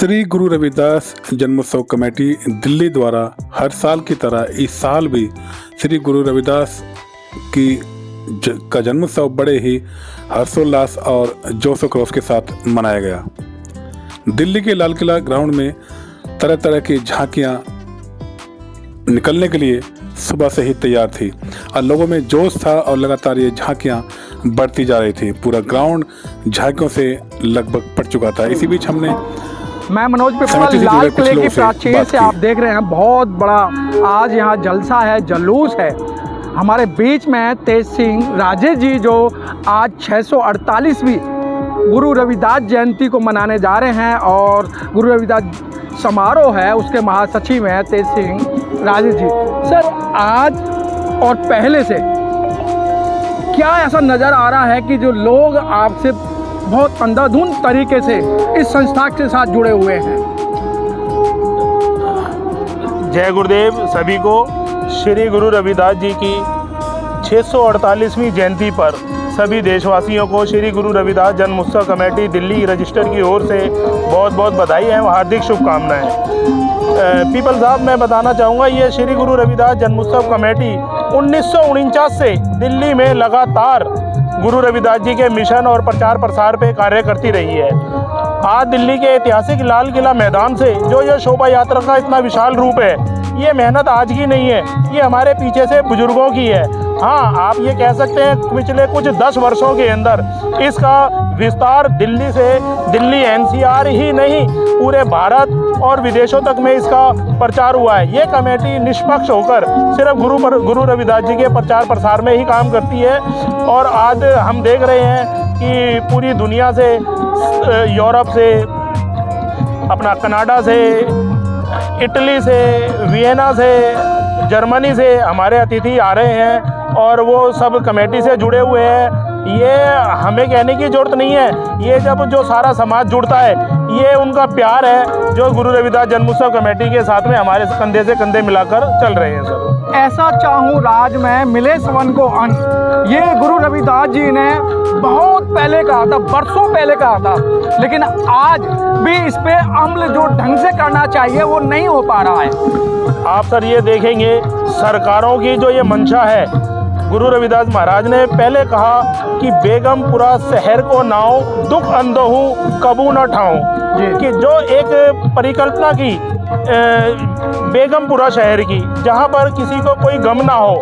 श्री गुरु रविदास जन्मोत्सव कमेटी दिल्ली द्वारा हर साल की तरह इस साल भी श्री गुरु रविदास का जन्मोत्सव बड़े ही हर्षोल्लास और जोश खरोश के साथ मनाया गया। दिल्ली के लाल किला ग्राउंड में तरह तरह की झांकियां निकलने के लिए सुबह से ही तैयार थी और लोगों में जोश था और लगातार ये झांकियां बढ़ती जा रही थी। पूरा ग्राउंड झांकियों से लगभग पड़ चुका था। इसी बीच हमने मैं मनोज पिपला लाल किले की प्राचीर से आप देख रहे हैं, बहुत बड़ा आज यहाँ जलसा है, जुलूस है। हमारे बीच में तेज सिंह राजेश जी जो आज 648वीं गुरु रविदास जयंती को मनाने जा रहे हैं और गुरु रविदास समारोह है उसके महासचिव हैं तेज सिंह राजेश जी। सर, आज और पहले से क्या ऐसा नज़र आ रहा है कि जो लोग आपसे बहुत अंधाधुंध तरीके से इस संस्था के साथ जुड़े हुए हैं? जय गुरुदेव सभी को। श्री गुरु रविदास जी की 648वीं जयंती पर सभी देशवासियों को श्री गुरु रविदास जन्मोत्सव कमेटी दिल्ली रजिस्टर की ओर से बहुत बहुत बधाई है, हार्दिक शुभकामनाएं। पीपल साहब, मैं बताना चाहूँगा ये श्री गुरु रविदास जन्मोत्सव कमेटी 1949 से दिल्ली में लगातार गुरु रविदास जी के मिशन और प्रचार प्रसार पे कार्य करती रही है। आज दिल्ली के ऐतिहासिक लाल किला मैदान से जो ये शोभा यात्रा का इतना विशाल रूप है, ये मेहनत आज की नहीं है, ये हमारे पीछे से बुजुर्गों की है। हाँ, आप ये कह सकते हैं पिछले कुछ 10 वर्षों के अंदर इसका विस्तार दिल्ली से दिल्ली एनसीआर ही नहीं पूरे भारत और विदेशों तक में इसका प्रचार हुआ है। ये कमेटी निष्पक्ष होकर सिर्फ गुरु रविदास जी के प्रचार प्रसार में ही काम करती है और आज हम देख रहे हैं कि पूरी दुनिया से, यूरोप से, अपना कनाडा से, इटली से, वियना से, जर्मनी से हमारे अतिथि आ रहे हैं और वो सब कमेटी से जुड़े हुए हैं। ये हमें कहने की ज़रूरत नहीं है, ये जब जो सारा समाज जुड़ता है ये उनका प्यार है जो गुरु रविदास जन्मोत्सव कमेटी के साथ में हमारे कंधे से कंधे मिलाकर चल रहे हैं। सर, ऐसा चाहूँ राज में मिले सवन को अन्न, ये गुरु रविदास जी ने बहुत पहले कहा था, बरसों पहले कहा था, लेकिन आज भी इस पे अमल जो ढंग से करना चाहिए वो नहीं हो पा रहा है। आप सर ये देखेंगे सरकारों की जो ये मंशा है, गुरु रविदास महाराज ने पहले कहा कि बेगमपुरा शहर को नाव दुख अंधहू कबू न ठाऊं, कि जो एक परिकल्पना की बेगमपुरा शहर की, जहाँ पर किसी को कोई गम ना हो,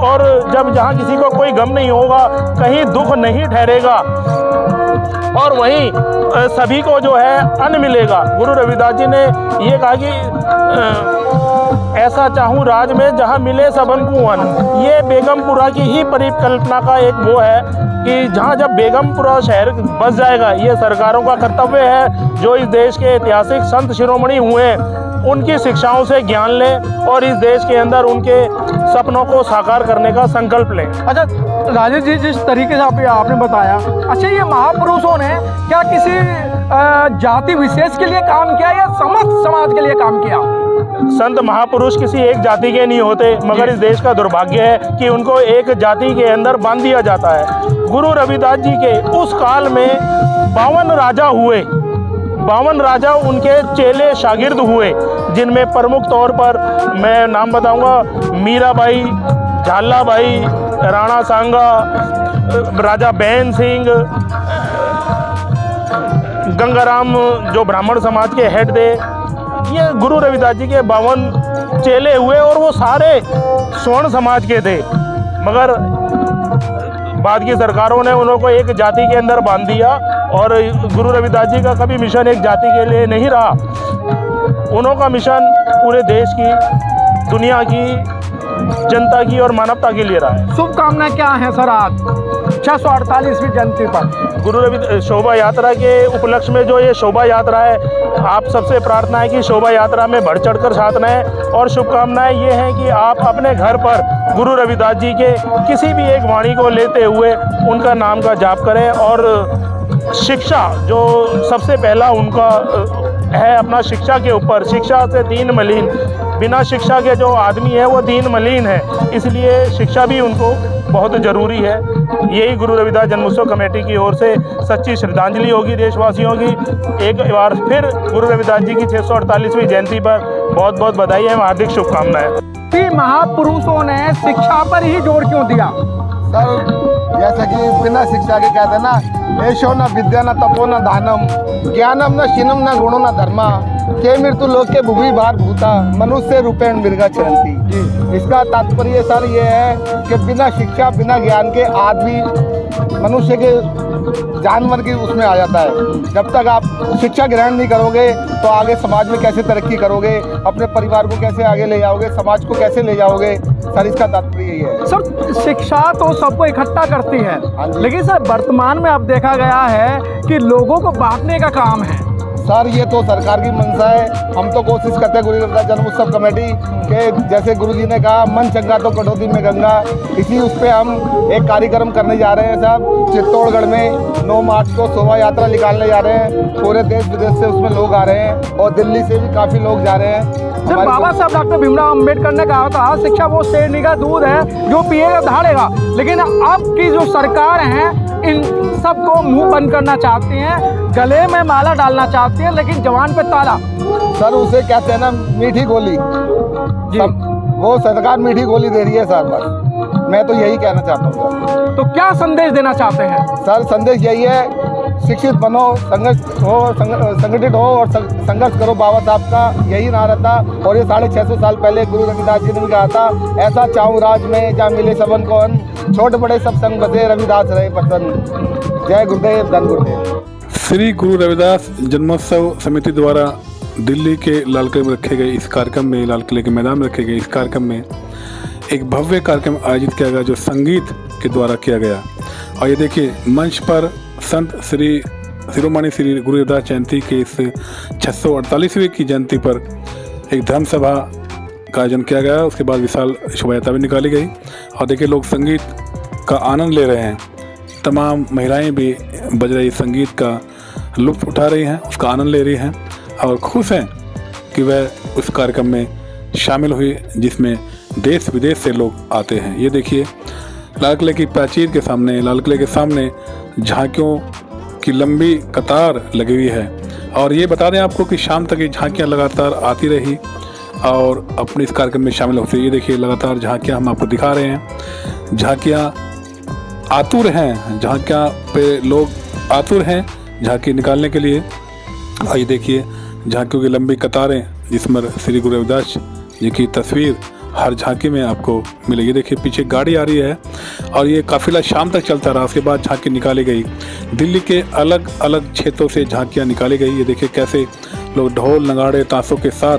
और जब जहाँ किसी को कोई गम नहीं होगा कहीं दुख नहीं ठहरेगा और वहीं सभी को जो है अन्न मिलेगा। गुरु रविदास जी ने ये कहा कि ऐसा चाहूँ राज में जहाँ मिले सबन को अन्न। ये बेगमपुरा की ही परिकल्पना का एक वो है कि जहाँ जब बेगमपुरा शहर बस जाएगा, ये सरकारों का कर्तव्य है जो इस देश के ऐतिहासिक संत शिरोमणि हुए उनकी शिक्षाओं से ज्ञान लें और इस देश के अंदर उनके सपनों को साकार करने का संकल्प लें। अच्छा राजेश जी, जिस तरीके से आपने बताया, अच्छा ये महापुरुषों ने क्या किसी जाति विशेष के लिए काम किया या समस्त समाज के लिए काम किया? संत महापुरुष किसी एक जाति के नहीं होते, मगर इस देश का दुर्भाग्य है कि उनको एक जाति के अंदर बांध दिया जाता है। गुरु रविदास जी के उस काल में 52 राजा हुए, 52 राजा उनके चेले शागिर्द हुए, जिनमें प्रमुख तौर पर मैं नाम बताऊंगा मीराबाई, झालाबाई, राणा सांगा, राजा बैन सिंह, गंगाराम जो ब्राह्मण समाज के हेड थे। ये गुरु रविदास जी के 52 चेले हुए और वो सारे स्वर्ण समाज के थे, मगर बाद की सरकारों ने उनको एक जाति के अंदर बांध दिया और गुरु रविदास जी का कभी मिशन एक जाति के लिए नहीं रहा। उनका मिशन पूरे देश की, दुनिया की, जनता की और मानवता के लिए रहा है। शुभकामनाएं क्या है सर आज 648वीं जयंती पर? गुरु रविदास शोभा यात्रा के उपलक्ष्य में जो ये शोभा यात्रा है, आप सबसे प्रार्थना है कि शोभा यात्रा में बढ़ चढ़कर साथ रहें और शुभकामनाएं ये हैं कि आप अपने घर पर गुरु रविदास जी के किसी भी एक वाणी को लेते हुए उनका नाम का जाप करें और शिक्षा जो सबसे पहला उनका है अपना शिक्षा के ऊपर, शिक्षा से दीन मलिन, बिना शिक्षा के जो आदमी है वो दीन मलिन है, इसलिए शिक्षा भी उनको बहुत ज़रूरी है। यही गुरु रविदास जन्मोत्सव कमेटी की ओर से सच्ची श्रद्धांजलि होगी देशवासियों की। एक बार फिर गुरु रविदास जी की 648वीं जयंती पर बहुत बहुत बधाई है, हार्दिक शुभकामनाएं। महापुरुषों ने शिक्षा पर ही जोर क्यों दिया? सर जैसे कि बिना शिक्षा के कहते हैं ना, ऐशो न विद्या न तपो न दानम, ज्ञानम न शीनम न गुणो न धर्मा, के मृत्यु लोक के भूमि भार भूता, मनुष्य रूपेण मृगा चरंती। इसका तात्पर्य सर ये है कि बिना शिक्षा बिना ज्ञान के आदमी मनुष्य के जानवर की उसमें आ जाता है। जब तक आप शिक्षा ग्रहण नहीं करोगे तो आगे समाज में कैसे तरक्की करोगे, अपने परिवार को कैसे आगे ले जाओगे, समाज को कैसे ले जाओगे। सर इसका तात्पर्य यही है। सर शिक्षा तो सबको इकट्ठा करती है, लेकिन सर वर्तमान में अब देखा गया है कि लोगों को बांटने का काम है। सर ये तो सरकार की मंशा है। हम तो कोशिश करते हैं गुरु रविदास जन्मोत्सव कमेटी के, जैसे गुरुजी ने कहा मन चंगा तो कटौती में गंगा, इसी उस पर हम एक कार्यक्रम करने जा रहे हैं साहब। चित्तौड़गढ़ में 9 मार्च को शोभा यात्रा निकालने जा रहे हैं। पूरे देश विदेश से उसमें लोग आ रहे हैं और दिल्ली से भी काफ़ी लोग जा रहे हैं। जब बाबा साहब डॉक्टर भीमराव अम्बेडकर ने कहा था शिक्षा वो शेरनी का दूध है जो पिएगा दहाड़ेगा, लेकिन अब की जो सरकार है इन सबको मुंह बंद करना चाहती हैं, गले में माला डालना चाहती हैं, लेकिन जवान पे ताला। सर उसे कहते हैं ना मीठी गोली, वो सरकार मीठी गोली दे रही है सर। बस मैं तो यही कहना चाहता हूँ सर। तो क्या संदेश देना चाहते हैं? सर संदेश यही है, शिक्षित बनो, संगठित हो और संघर्ष करो। बाबा साहब का यही नारा था और ये 650 साल पहले गुरु रविदास जी ने भी कहा था, ऐसा चाहूँ राज में जहाँ मिले सबन को अन्न, छोटे बड़े सब संग बसे रविदास रहे पसंद। जय गुरुदेव, धन गुरुदेव। श्री गुरु रविदास जन्मोत्सव समिति द्वारा दिल्ली के लाल किले में रखे गए इस कार्यक्रम में, लाल किले के मैदान में रखे गए इस कार्यक्रम में एक भव्य कार्यक्रम आयोजित किया गया जो संगीत के द्वारा किया गया। और ये देखिए मंच पर संत श्री शिरोमणि श्री गुरु रविदास जयंती के इस 648वीं की जयंती पर एक धर्म सभा का आयोजन किया गया। उसके बाद विशाल शोभा यात्रा भी निकाली गई और देखिए लोग संगीत का आनंद ले रहे हैं। तमाम महिलाएं भी बज रही संगीत का लुत्फ उठा रही हैं, उसका आनंद ले रही हैं और खुश हैं कि वह उस कार्यक्रम में शामिल हुई जिसमें देश विदेश से लोग आते हैं। ये देखिए लाल किले की प्राचीर के सामने, लाल किले के सामने झांकियों की लंबी कतार लगी हुई है और ये बता दें आपको कि शाम तक ये झांकियाँ लगातार आती रही और अपने इस कार्यक्रम में शामिल होती। ये देखिए लगातार झांकियाँ हम आपको दिखा रहे हैं, झांकियाँ आतुर हैं, झांकियाँ पे लोग आतुर हैं झांकी निकालने के लिए। और ये देखिए झांकियों की लंबी कतारें जिसमें श्री गुरु रविदास जी की तस्वीर हर झांकी में आपको मिलेगी। देखिए पीछे गाड़ी आ रही है और ये काफिला शाम तक चलता रहा। उसके बाद झांकी निकाली गई, दिल्ली के अलग अलग क्षेत्रों से झांकियाँ निकाली गई। ये देखिए कैसे लोग ढोल नगाड़े ताशों के साथ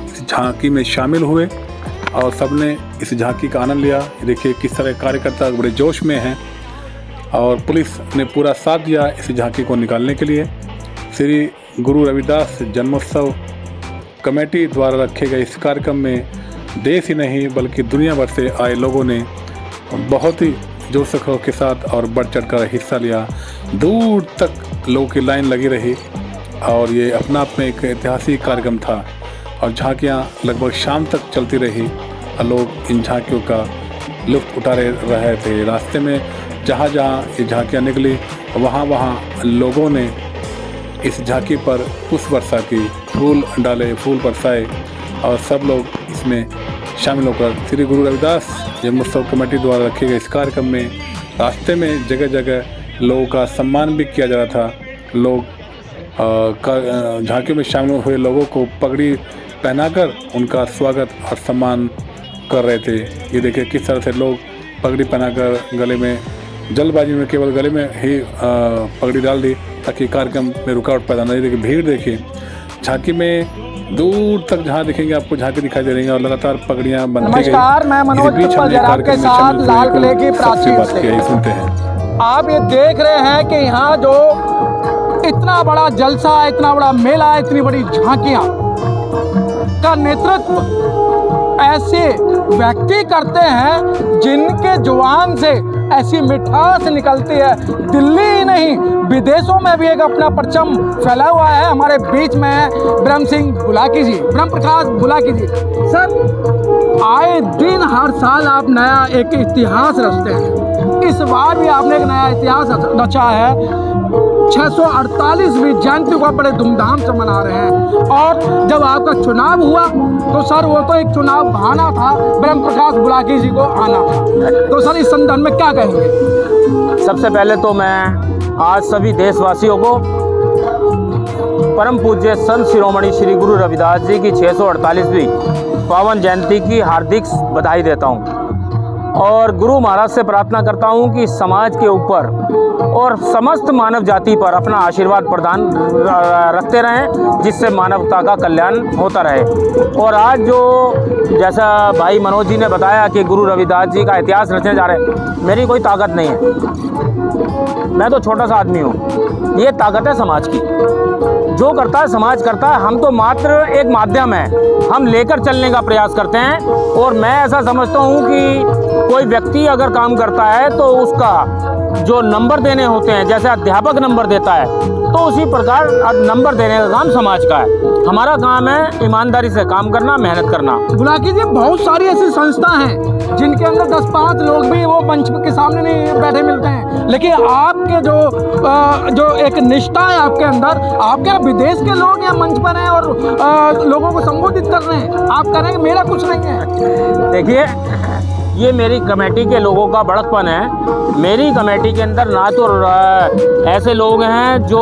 इस झांकी में शामिल हुए और सबने इस झांकी का आनंद लिया। ये देखिए किस तरह कार्यकर्ता बड़े जोश में हैं और पुलिस ने पूरा साथ दिया इस झांकी को निकालने के लिए। श्री गुरु रविदास जन्मोत्सव कमेटी द्वारा रखे गए इस कार्यक्रम में देश ही नहीं बल्कि दुनिया भर से आए लोगों ने बहुत ही जोश खरोश के साथ और बढ़ चढ़कर हिस्सा लिया। दूर तक लोगों की लाइन लगी रही और ये अपना आप में एक ऐतिहासिक कार्यक्रम था और झांकियाँ लगभग शाम तक चलती रही और लोग इन झांकियों का लुत्फ उठा रहे थे। रास्ते में जहाँ जहाँ ये झांकियाँ निकली वहाँ वहाँ लोगों ने इस झांकी पर पुष्प वर्षा की, फूल डाले, फूल बरसाए और सब लोग इसमें शामिल होकर श्री गुरु रविदास जन्मोत्सव कमेटी द्वारा रखे गए इस कार्यक्रम में रास्ते में जगह जगह लोगों का सम्मान भी किया जा रहा था। लोग झांकी में शामिल हुए लोगों को पगड़ी पहनाकर उनका स्वागत और सम्मान कर रहे थे। ये देखिए किस तरह से लोग पगड़ी पहनाकर गले में, जल्दबाजी में केवल गले में ही पगड़ी डाल दी ताकि कार्यक्रम में रुकावट पैदा न हो। देखिए भीड़ देखिए, झांकी में दूर तक जहाँ दिखेंगे आपको झांकी दिखाई दे रही है और लगातार पगड़ियाँ बनती गई। नमस्कार, मैं मनोज जराब के साथ लाल किले की प्राचीर से। सुनते हैं आप ये देख रहे हैं कि यहाँ जो इतना बड़ा जलसा, इतना बड़ा मेला, इतनी बड़ी झांकियाँ का नेतृत्व ऐसे व्यक्ति करते हैं जिनके जुबान से ऐसी मिठास निकलती है। दिल्ली ही नहीं विदेशों में भी एक अपना परचम फैला हुआ है। हमारे बीच में है ब्रह्म सिंह बुलाकी जी, ब्रह्म प्रकाश बुलाकी जी। सर, आए दिन हर साल आप नया एक इतिहास रचते हैं। इस बार भी आपने एक नया इतिहास रचा है। 648वीं जयंती को बड़े धूमधाम से मना रहे हैं। और जब आपका चुनाव हुआ तो सर वो तो एक चुनाव बहाना था, ब्रह्म प्रकाश बुलाकी जी को आना था। तो सर इस संदर्भ में क्या कहेंगे? सबसे पहले तो मैं आज सभी देशवासियों को परम पूज्य संत शिरोमणि श्री गुरु रविदास जी की 648वीं पावन जयंती की हार्दिक बधाई देता हूं और गुरु महाराज से प्रार्थना करता हूं कि समाज के ऊपर और समस्त मानव जाति पर अपना आशीर्वाद प्रदान रखते रहें, जिससे मानवता का कल्याण होता रहे। और आज जो जैसा भाई मनोज जी ने बताया कि गुरु रविदास जी का इतिहास रचने जा रहे हैं, मेरी कोई ताकत नहीं है, मैं तो छोटा सा आदमी हूँ। ये ताकत है समाज की, जो करता है समाज करता है, हम तो मात्र एक माध्यम है, हम लेकर चलने का प्रयास करते हैं। और मैं ऐसा समझता हूँ कि कोई व्यक्ति अगर काम करता है तो उसका जो नंबर देने होते हैं, जैसे अध्यापक नंबर देता है, तो उसी प्रकार नंबर देने का काम समाज का है। हमारा काम है ईमानदारी से काम करना, मेहनत करना। बुलाकी जी, बहुत सारी ऐसी संस्था हैं जिनके अंदर 10-5 लोग भी वो मंच के सामने नहीं बैठे मिलते हैं, लेकिन आपके जो एक निष्ठा है आपके अंदर, आपके विदेश के लोग यहाँ मंच पर हैं और लोगों को संबोधित कर रहे हैं, आप कह रहे हैं मेरा कुछ नहीं है। देखिए, ये मेरी कमेटी के लोगों का बड़कपन है। मेरी कमेटी के अंदर ना तो ऐसे लोग हैं जो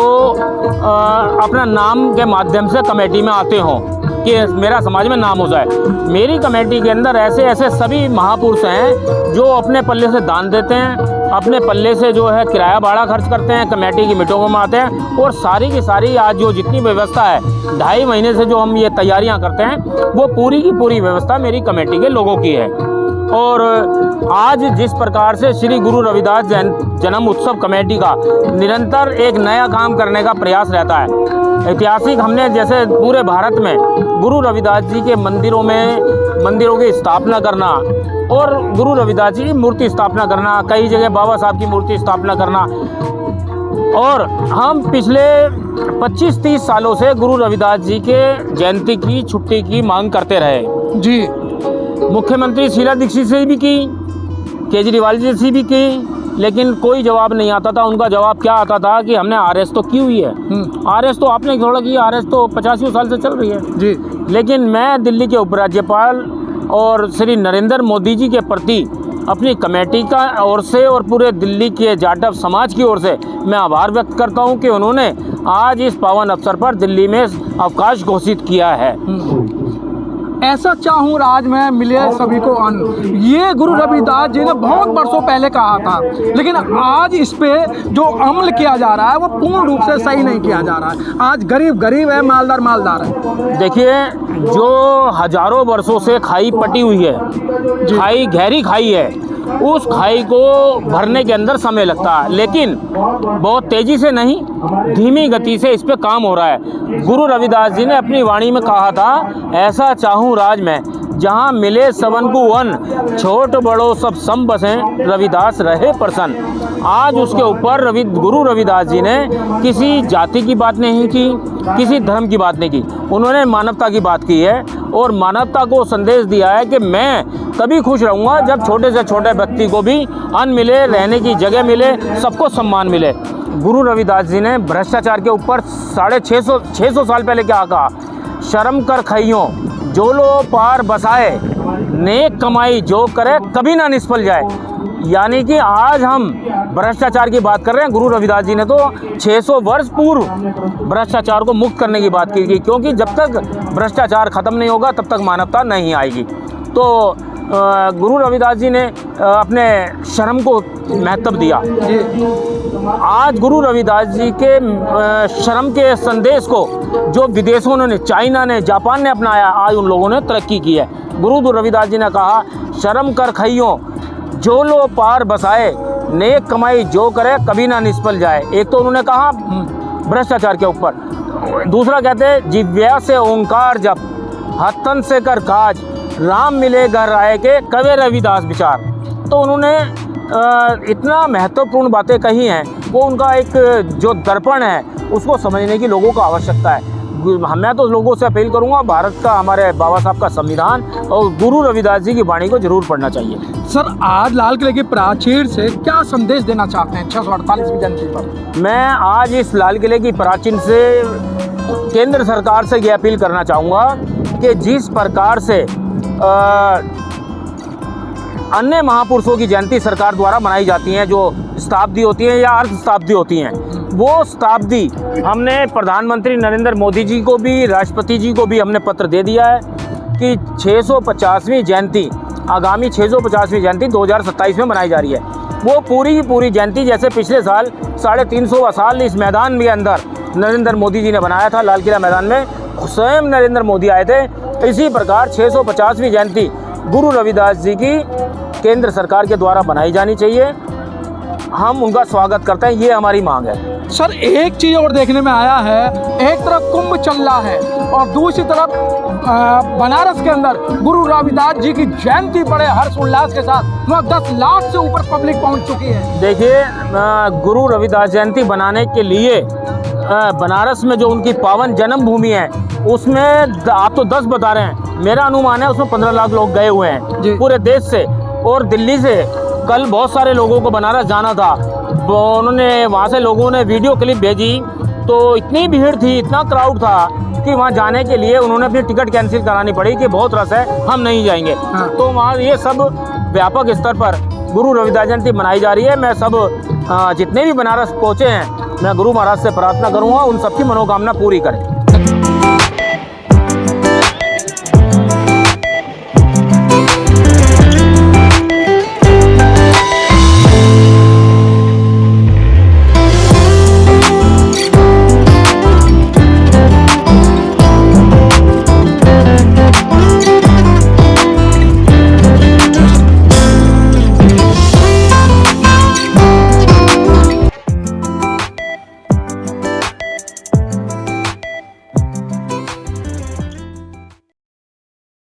अपना नाम के माध्यम से कमेटी में आते हों कि मेरा समाज में नाम हो जाए। मेरी कमेटी के अंदर ऐसे ऐसे सभी महापुरुष हैं जो अपने पल्ले से दान देते हैं, अपने पल्ले से जो है किराया भाड़ा खर्च करते हैं, कमेटी की मीटिंगों में आते हैं। और सारी की सारी आज जो जितनी व्यवस्था है, 2.5 महीने से जो हम ये तैयारियां करते हैं, वो पूरी की पूरी व्यवस्था मेरी कमेटी के लोगों की है। और आज जिस प्रकार से श्री गुरु रविदास जन्म उत्सव कमेटी का निरंतर एक नया काम करने का प्रयास रहता है। ऐतिहासिक हमने जैसे पूरे भारत में गुरु रविदास जी के मंदिरों की स्थापना करना और गुरु रविदास जी की मूर्ति स्थापना करना, कई जगह बाबा साहब की मूर्ति स्थापना करना। और हम पिछले 25-30 सालों से गुरु रविदास जी के जयंती की छुट्टी की मांग करते रहे जी। मुख्यमंत्री शीला दीक्षित से भी की, केजरीवाल जी से भी की, लेकिन कोई जवाब नहीं आता था। उनका जवाब क्या आता था कि हमने आरएस तो की हुई है। आरएस तो आपने थोड़ा की, आरएस तो 85 साल से चल रही है जी। लेकिन मैं दिल्ली के उपराज्यपाल और श्री नरेंद्र मोदी जी के प्रति अपनी कमेटी का ओर से और पूरे दिल्ली के जाटव समाज की ओर से मैं आभार व्यक्त करता हूं कि उन्होंने आज इस पावन अवसर पर दिल्ली में अवकाश घोषित किया है। ऐसा चाहूँ राज में मिले सभी को अन्न, ये गुरु रविदास जी ने बहुत वर्षों पहले कहा था, लेकिन आज इस पे जो अमल किया जा रहा है वो पूर्ण रूप से सही नहीं किया जा रहा है। आज गरीब गरीब है, मालदार मालदार है। देखिए, जो हजारों वर्षों से खाई पटी हुई है, खाई गहरी खाई है, उस खाई को भरने के अंदर समय लगता है, लेकिन बहुत तेज़ी से नहीं, धीमी गति से इस पे काम हो रहा है। गुरु रविदास जी ने अपनी वाणी में कहा था, ऐसा चाहूँ राज में जहाँ मिले सबन को अन्न, छोट बड़ो सब सम बसें, रविदास रहे प्रसन्न। आज उसके ऊपर गुरु रविदास जी ने किसी जाति की बात नहीं की, किसी धर्म की बात नहीं की, उन्होंने मानवता की बात की है और मानवता को संदेश दिया है कि मैं तभी खुश रहूँगा जब छोटे से छोटे व्यक्ति को भी अन्न मिले, रहने की जगह मिले, सबको सम्मान मिले। गुरु रविदास जी ने भ्रष्टाचार के ऊपर 650 साल पहले क्या कहा, शर्म कर खइयों जो लो पार बसाए, नेक कमाई जो करे कभी ना निष्फल जाए। यानी कि आज हम भ्रष्टाचार की बात कर रहे हैं, गुरु रविदास जी ने तो 600 वर्ष पूर्व भ्रष्टाचार को मुक्त करने की बात की थी, क्योंकि जब तक भ्रष्टाचार ख़त्म नहीं होगा तब तक मानवता नहीं आएगी। तो गुरु रविदास जी ने अपने शर्म को महत्व दिया। आज गुरु रविदास जी के शर्म के संदेश को जो विदेशों ने, चाइना ने, जापान ने अपनाया, आज उन लोगों ने तरक्की की है। गुरु रविदास जी ने कहा, शर्म कर खइयों जो लो पार बसाए, नेक कमाई जो करे कभी ना निष्फल जाए। एक तो उन्होंने कहा भ्रष्टाचार के ऊपर, दूसरा कहते हैं जिव्या से ओंकार जप, हथन से कर काज, राम मिले घर आए के कवे रविदास विचार। तो उन्होंने इतना महत्वपूर्ण बातें कही हैं, वो उनका एक जो दर्पण है उसको समझने की लोगों को आवश्यकता है। मैं तो लोगों से अपील करूंगा, भारत का, हमारे बाबा साहब का संविधान और गुरु रविदास जी की वाणी को जरूर पढ़ना चाहिए। सर, आज लाल किले की प्राचीर से क्या संदेश देना चाहते हैं 648वीं जयंती पर? मैं आज इस लाल किले की प्राचीर से केंद्र सरकार से ये अपील करना चाहूँगा कि जिस प्रकार से अन्य महापुरुषों की जयंती सरकार द्वारा मनाई जाती हैं, जो शताब्दी होती हैं या अर्ध शताब्दी होती हैं, वो शताब्दी हमने प्रधानमंत्री नरेंद्र मोदी जी को भी, राष्ट्रपति जी को भी हमने पत्र दे दिया है कि 650वीं जयंती, आगामी 650वीं जयंती 2027 में मनाई जा रही है। वो पूरी की पूरी जयंती जैसे पिछले साल 350वां साल इस मैदान के अंदर नरेंद्र मोदी जी ने बनाया था, लाल किला मैदान में स्वयं नरेंद्र मोदी आए थे, इसी प्रकार 650वीं जयंती गुरु रविदास जी की केंद्र सरकार के द्वारा बनाई जानी चाहिए। हम उनका स्वागत करते हैं, ये हमारी मांग है। सर, एक चीज़ और देखने में आया है, एक तरफ कुंभ चल रहा है और दूसरी तरफ बनारस के अंदर गुरु रविदास जी की जयंती बड़े हर्ष उल्लास के साथ 10 लाख से ऊपर पब्लिक पहुंच चुकी है। देखिए, गुरु रविदास जयंती बनाने के लिए बनारस में जो उनकी पावन जन्मभूमि है उसमें आप तो 10 बता रहे हैं, मेरा अनुमान है उसमें 15 लाख लोग गए हुए हैं पूरे देश से और दिल्ली से। कल बहुत सारे लोगों को बनारस जाना था, उन्होंने वहाँ से लोगों ने वीडियो क्लिप भेजी, तो इतनी भीड़ थी, इतना क्राउड था कि वहाँ जाने के लिए उन्होंने अपनी टिकट कैंसिल करानी पड़ी कि बहुत रश है, हम नहीं जाएंगे। तो वहाँ ये सब व्यापक स्तर पर गुरु रविदास जयंती मनाई जा रही है। मैं सब जितने भी बनारस पहुँचे हैं, मैं गुरु महाराज से प्रार्थना करूँगा उन सबकी मनोकामना पूरी करें।